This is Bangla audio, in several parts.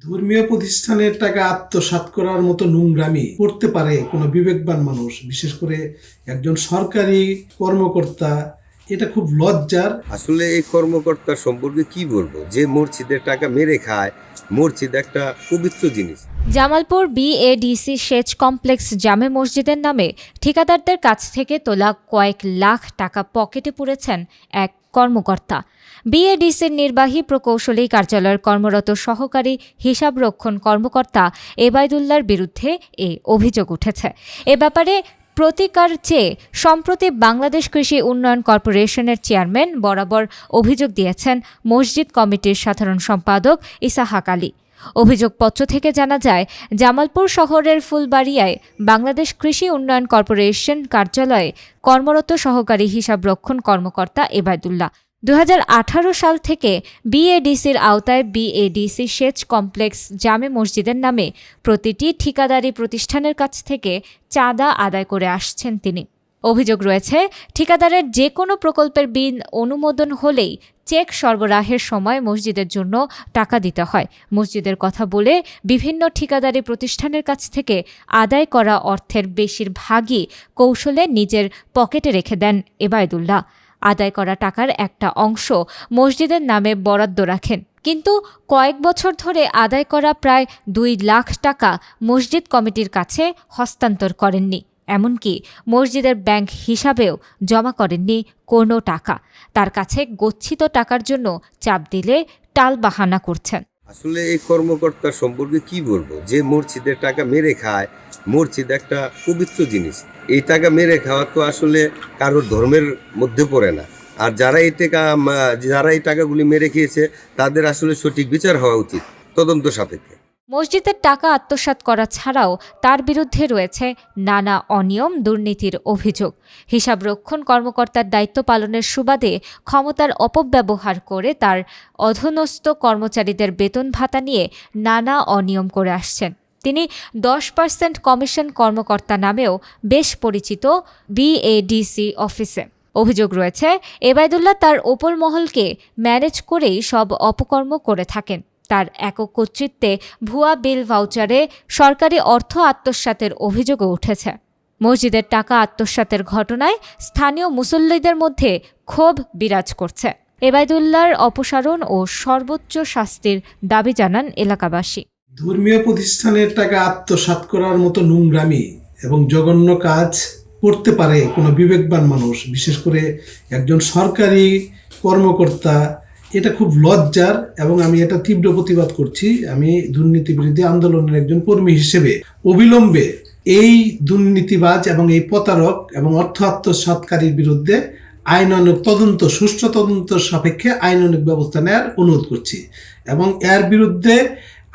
ধর্মীয় প্রতিষ্ঠানের টাকা আত্মসাৎ করার মতো নোংরামি করতে পারে কোনো বিবেকবান মানুষ, বিশেষ করে একজন সরকারি কর্মকর্তা। এটা খুব লজ্জার। আসলে এই কর্মকর্তা সম্পর্কে কি বলবো, যে মসজিদের টাকা মেরে খায়। মসজিদ একটা পবিত্র জিনিস। জামালপুর বিএডিসি সেচ কমপ্লেক্স জামে মসজিদের নামে ঠিকাদারদের কাছ থেকে তোলা কয়েক লাখ টাকা পকেটে পুরেছেন এক কর্মকর্তা। বিএডিসির নির্বাহী প্রকৌশলী কার্যালয়ের কর্মরত সহকারী হিসাবরক্ষণ কর্মকর্তা এবায়দুল্লাহর বিরুদ্ধে এ অভিযোগ উঠেছে। এ ব্যাপারে প্রতিকার চেয়ে সম্প্রতি বাংলাদেশ কৃষি উন্নয়ন কর্পোরেশনের চেয়ারম্যান বরাবর অভিযোগ দিয়েছেন মসজিদ কমিটির সাধারণ সম্পাদক ইসাহাক আলী। অভিযোগপত্র থেকে জানা যায়, জামালপুর শহরের ফুলবাড়িয়ায় বাংলাদেশ কৃষি উন্নয়ন কর্পোরেশন কার্যালয়ে কর্মরত সহকারী হিসাবরক্ষণ কর্মকর্তা এবায়দুল্লাহ 2018 সাল থেকে বিএডিসির আওতায় বিএডিসি সেচ কমপ্লেক্স জামে মসজিদের নামে প্রতিটি ঠিকাদারি প্রতিষ্ঠানের কাছ থেকে চাঁদা আদায় করে আসছেন তিনি। অভিযোগ রয়েছে, ঠিকাদারের যে কোনো প্রকল্পের বিল অনুমোদন হলেই চেক সরবরাহের সময় মসজিদের জন্য টাকা দিতে হয়। মসজিদের কথা বলে বিভিন্ন ঠিকাদারি প্রতিষ্ঠানের কাছ থেকে আদায় করা অর্থের বেশিরভাগই কৌশলে নিজের পকেটে রেখে দেন এবায়দুল্লাহ। আদায় করা টাকার একটা অংশ মসজিদের নামে বরাদ্দ রাখেন, কিন্তু কয়েক বছর ধরে আদায় করা প্রায় 2 লাখ টাকা মসজিদ কমিটির কাছে হস্তান্তর করেননি। এমনকি মসজিদের ব্যাংক হিসাবেও জমা করেননি কোনো টাকা। তার কাছে গচ্ছিত টাকার জন্য চাপ দিলে টালবাহানা করছেন। আসলে এই কর্মকর্তা সম্পর্কে কি বলবো, যে মসজিদের টাকা মেরে খায়। মসজিদ একটা পবিত্র জিনিস। এই টাকা মেরে খাওয়া তো আসলে কারোর ধর্মের মধ্যে পড়ে না। আর যারা এই টাকাগুলি মেরে খেয়েছে তাদের আসলে সঠিক বিচার হওয়া উচিত, তদন্ত সাপেক্ষে। মসজিদের টাকা আত্মসাৎ করা ছাড়াও তার বিরুদ্ধে রয়েছে নানা অনিয়ম দুর্নীতির অভিযোগ। হিসাবরক্ষণ কর্মকর্তার দায়িত্ব পালনের সুবাদে ক্ষমতার অপব্যবহার করে তার অধীনস্থ কর্মচারীদের বেতন ভাতা নিয়ে নানা অনিয়ম করে আসছেন। তিনি 10% কমিশন কর্মকর্তা নামেও বেশ পরিচিত বিএডিসি অফিসে। অভিযোগ রয়েছে, এবায়দুল্লাহ তার ওপর মহলকে ম্যানেজ করেই সব অপকর্ম করে থাকেন। তার একক কর্তৃত্বে ভুয়া বিল ভাউচারে সরকারি অর্থ আত্মসাতের অভিযোগও উঠেছে। মসজিদের টাকা আত্মসাতের ঘটনায় স্থানীয় মুসল্লিদের মধ্যে ক্ষোভ বিরাজ করছে। এবায়দুল্লাহর অপসারণ ও সর্বোচ্চ শাস্তির দাবি জানান এলাকাবাসী। ধর্মীয় প্রতিষ্ঠানের টাকা আত্মসাৎ করার মতো নোংরামি এবং জঘন্য কাজ করতে পারে কোনো বিবেকবান মানুষ, বিশেষ করে একজন সরকারি কর্মকর্তা। এটা খুব লজ্জার এবং আমি এটা তীব্র প্রতিবাদ করছি। আমি দুর্নীতি বিরোধী আন্দোলনের একজন কর্মী হিসেবে অবিলম্বে এই দুর্নীতিবাজ এবং এই প্রতারক এবং অর্থ আত্মসাৎকারীর বিরুদ্ধে আইনানুগ তদন্ত, সুষ্ঠু তদন্ত সাপেক্ষে আইনানুগ ব্যবস্থা নেওয়ার অনুরোধ করছি এবং এর বিরুদ্ধে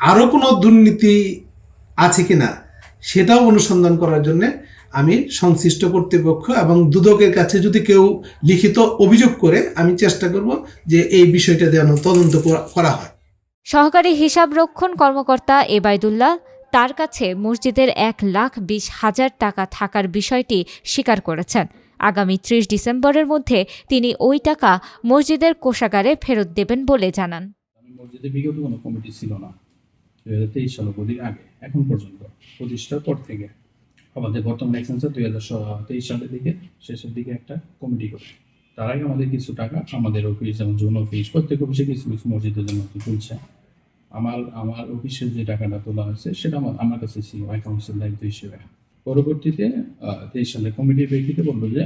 আরও কোনো দুর্নীতি আছে কিনা সেটাও অনুসন্ধান করার জন্য আমি সংশ্লিষ্ট কর্তৃপক্ষ এবং দুদকের কাছে যদি কেউ লিখিত অভিযোগ করে, আমি চেষ্টা করব যে এই বিষয়টা যেন তদন্ত করা হয়। সহকারী হিসাবরক্ষণ কর্মকর্তা এবায়দুল্লাহ তার কাছে মসজিদের 1,20,000 টাকা থাকার বিষয়টি স্বীকার করেছেন। আগামী 30 ডিসেম্বরের মধ্যে তিনি ওই টাকা মসজিদের কোষাগারে ফেরত দেবেন বলে জানান। মসজিদে বিগত কোনো কমিটি ছিল না 2023 সাল অবধি আগে এখন পর্যন্ত প্রতিষ্ঠার পর থেকে। আমাদের বর্তমান এক্সেন্সার 2023 সালের দিকে শেষের দিকে একটা কমিটি করে, তার আগে আমাদের কিছু টাকা আমাদের অফিস যেমন জোন অফিস প্রত্যেক অফিসে কিছু কিছু মসজিদের জন্য তুলছে। আমার অফিসের যে টাকাটা তোলা হয়েছে সেটা আমার কাছে ছিল অ্যাকাউন্টসের দায়িত্ব হিসেবে। পরবর্তীতে 23 সালে কমিটির প্রেক্ষিতে বললো যে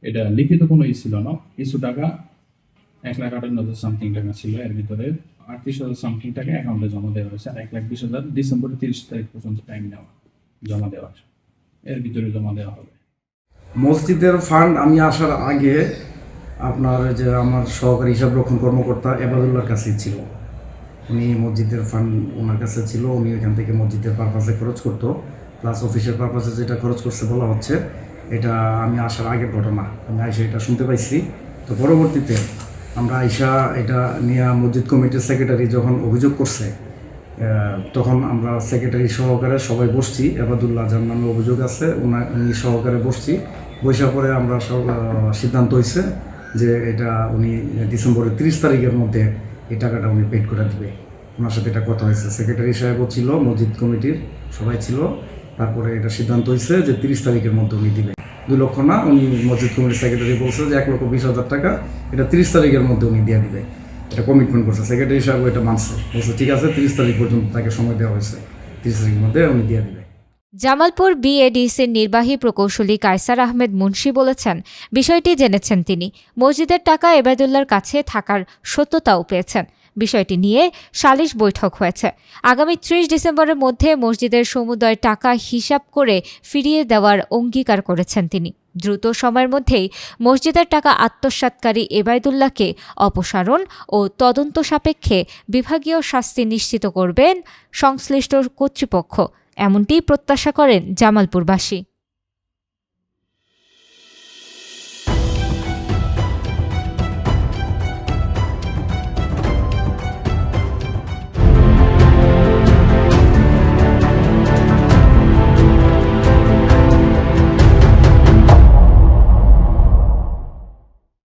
এটা লিখিত কোনো ছিল না, কিছু টাকা 1,58,000 সামথিং টাকা ছিল, এর ভিতরে 38,000 সামথিং টাকা অ্যাকাউন্টে জমা দেওয়া হয়েছে। আর 1,20,000 ডিসেম্বরের 30 তারিখ পর্যন্ত টাইম নেওয়া জমা দেওয়ার, এর ভিতরে জমা দেওয়া হবে। মসজিদের ফান্ড আমি আসার আগে আপনার যে আমার সহকারী হিসাবরক্ষণ কর্মকর্তা এবাদুল্লাহর কাছেই ছিল। উনি মসজিদের ফান্ড ওনার কাছে ছিল, উনি এখান থেকে মসজিদের পারপাসে খরচ করতো, প্লাস অফিসের পারপাসে যেটা খরচ করছে বলা হচ্ছে এটা আমি আসার আগের ঘটনা। আমি আইসা এটা শুনতে পাইছি। তো পরবর্তীতে আমরা আইসা এটা নিয়ে মসজিদ কমিটির সেক্রেটারি যখন অভিযোগ করছে, তখন আমরা সেক্রেটারি সহকারে সবাই বসছি। এবাদুল্লাহ যার নামে অভিযোগ আছে উনি সহকারে বসছি। বসার পরে আমরা সিদ্ধান্ত হয়েছে যে এটা উনি ডিসেম্বরের 30 তারিখের মধ্যে এই টাকাটা উনি পেড করে দেবে। ওনার সাথে এটা কথা হয়েছে, সেক্রেটারি সাহেবও ছিল, মসজিদ কমিটির সবাই ছিল। তারপরে এটা সিদ্ধান্ত হয়েছে যে 30 তারিখের মধ্যে উনি দিবেন। 2 লক্ষ না, উনি মসজিদ কমিটির সেক্রেটারি বলছে যে 1,20,000 টাকা এটা 30 তারিখের মধ্যে উনি দিয়ে দিবে, এটা কমিটমেন্ট করছে। সেক্রেটারি সাহেব এটা মানছে, বলছে ঠিক আছে 30 তারিখ পর্যন্ত তাকে সময় দেওয়া হয়েছে, 30 তারিখের মধ্যে উনি দিয়ে দিবে। জামালপুর বিএডিসির নির্বাহী প্রকৌশলী কায়সার আহমেদ মুন্সি বলেছেন, বিষয়টি জেনেছেন তিনি। মসজিদের টাকা এবায়দুল্লাহর কাছে থাকার সত্যতাও পেয়েছেন। বিষয়টি নিয়ে সালিশ বৈঠক হয়েছে। আগামী 30 ডিসেম্বরের মধ্যে মসজিদের সমুদয় টাকা হিসাব করে ফিরিয়ে দেওয়ার অঙ্গীকার করেছেন তিনি। দ্রুত সময়ের মধ্যেই মসজিদের টাকা আত্মসাৎকারী এবায়দুল্লাহকে অপসারণ ও তদন্ত সাপেক্ষে বিভাগীয় শাস্তি নিশ্চিত করবেন সংশ্লিষ্ট কর্তৃপক্ষ, এমনটি প্রত্যাশা করেন জামালপুরবাসী।